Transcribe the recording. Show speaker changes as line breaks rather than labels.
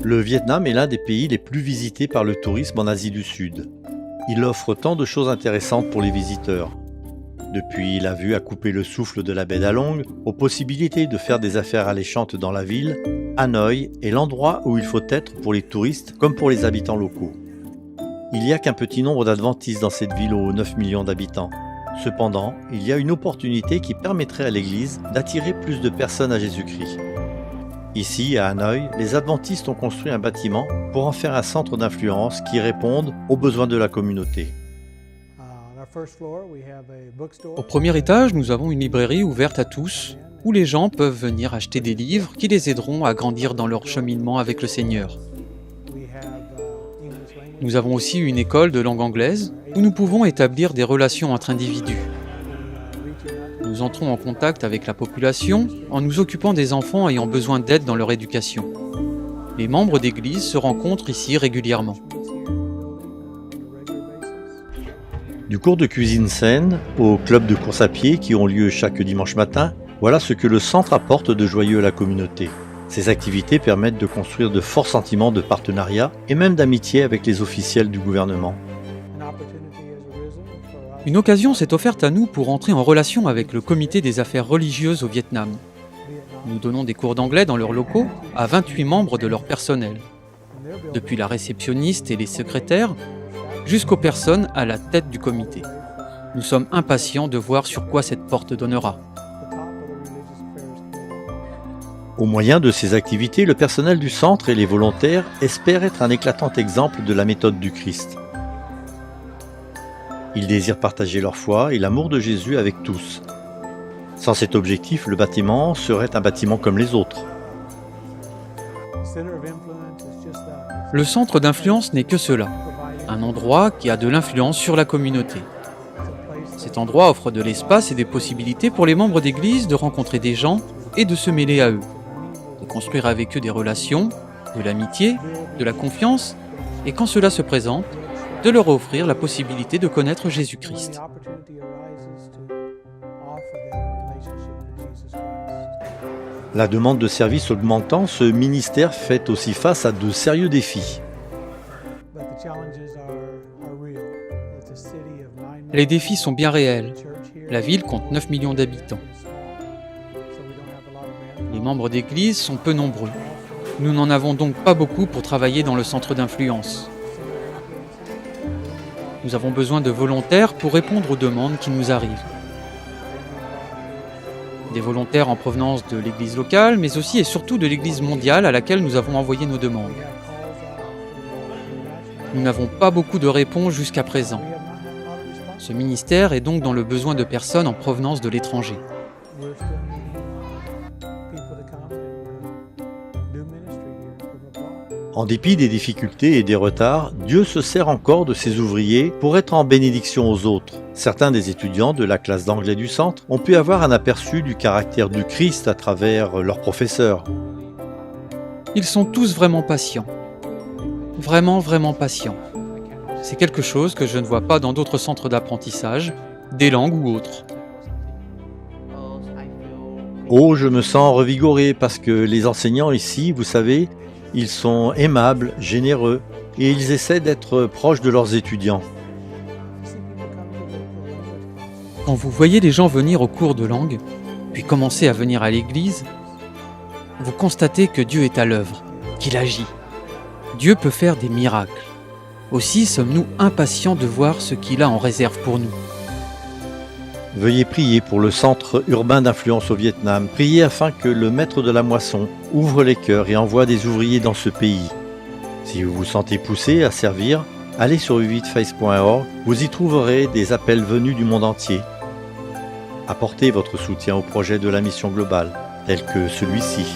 Le Vietnam est l'un des pays les plus visités par le tourisme en Asie du Sud. Il offre tant de choses intéressantes pour les visiteurs. Depuis la vue à couper le souffle de la baie d'Along, aux possibilités de faire des affaires alléchantes dans la ville, Hanoï est l'endroit où il faut être pour les touristes comme pour les habitants locaux. Il n'y a qu'un petit nombre d'adventistes dans cette ville aux 9 millions d'habitants. Cependant, il y a une opportunité qui permettrait à l'Église d'attirer plus de personnes à Jésus-Christ. Ici, à Hanoï, les adventistes ont construit un bâtiment pour en faire un centre d'influence qui réponde aux besoins de la communauté.
Au premier étage, nous avons une librairie ouverte à tous, où les gens peuvent venir acheter des livres qui les aideront à grandir dans leur cheminement avec le Seigneur. Nous avons aussi une école de langue anglaise, où nous pouvons établir des relations entre individus. Nous entrons en contact avec la population en nous occupant des enfants ayant besoin d'aide dans leur éducation. Les membres d'église se rencontrent ici régulièrement.
Du cours de cuisine saine aux clubs de course à pied qui ont lieu chaque dimanche matin, voilà ce que le centre apporte de joyeux à la communauté. Ces activités permettent de construire de forts sentiments de partenariat et même d'amitié avec les officiels du gouvernement.
Une occasion s'est offerte à nous pour entrer en relation avec le comité des affaires religieuses au Vietnam. Nous donnons des cours d'anglais dans leurs locaux à 28 membres de leur personnel, depuis la réceptionniste et les secrétaires, jusqu'aux personnes à la tête du comité. Nous sommes impatients de voir sur quoi cette porte donnera.
Au moyen de ces activités, le personnel du centre et les volontaires espèrent être un éclatant exemple de la méthode du Christ. Ils désirent partager leur foi et l'amour de Jésus avec tous. Sans cet objectif, le bâtiment serait un bâtiment comme les autres.
Le centre d'influence n'est que cela, un endroit qui a de l'influence sur la communauté. Cet endroit offre de l'espace et des possibilités pour les membres d'église de rencontrer des gens et de se mêler à eux, de construire avec eux des relations, de l'amitié, de la confiance, et quand cela se présente, de leur offrir la possibilité de connaître Jésus-Christ.
La demande de services augmentant, ce ministère fait aussi face à de sérieux défis.
Les défis sont bien réels. La ville compte 9 millions d'habitants. Les membres d'église sont peu nombreux. Nous n'en avons donc pas beaucoup pour travailler dans le centre d'influence. Nous avons besoin de volontaires pour répondre aux demandes qui nous arrivent. Des volontaires en provenance de l'église locale, mais aussi et surtout de l'église mondiale à laquelle nous avons envoyé nos demandes. Nous n'avons pas beaucoup de réponses jusqu'à présent. Ce ministère est donc dans le besoin de personnes en provenance de l'étranger.
En dépit des difficultés et des retards, Dieu se sert encore de ses ouvriers pour être en bénédiction aux autres. Certains des étudiants de la classe d'anglais du centre ont pu avoir un aperçu du caractère du Christ à travers leurs professeurs.
Ils sont tous vraiment patients. Vraiment, vraiment patients. C'est quelque chose que je ne vois pas dans d'autres centres d'apprentissage, des langues ou autres.
Oh, je me sens revigoré parce que les enseignants ici, vous savez, ils sont aimables, généreux et ils essaient d'être proches de leurs étudiants.
Quand vous voyez les gens venir au cours de langue, puis commencer à venir à l'église, vous constatez que Dieu est à l'œuvre, qu'il agit. Dieu peut faire des miracles. Aussi sommes-nous impatients de voir ce qu'il a en réserve pour nous.
Veuillez prier pour le centre urbain d'influence au Vietnam. Priez afin que le maître de la moisson ouvre les cœurs et envoie des ouvriers dans ce pays. Si vous vous sentez poussé à servir, allez sur u8face.org. Vous y trouverez des appels venus du monde entier. Apportez votre soutien au projet de la mission globale, tel que celui-ci.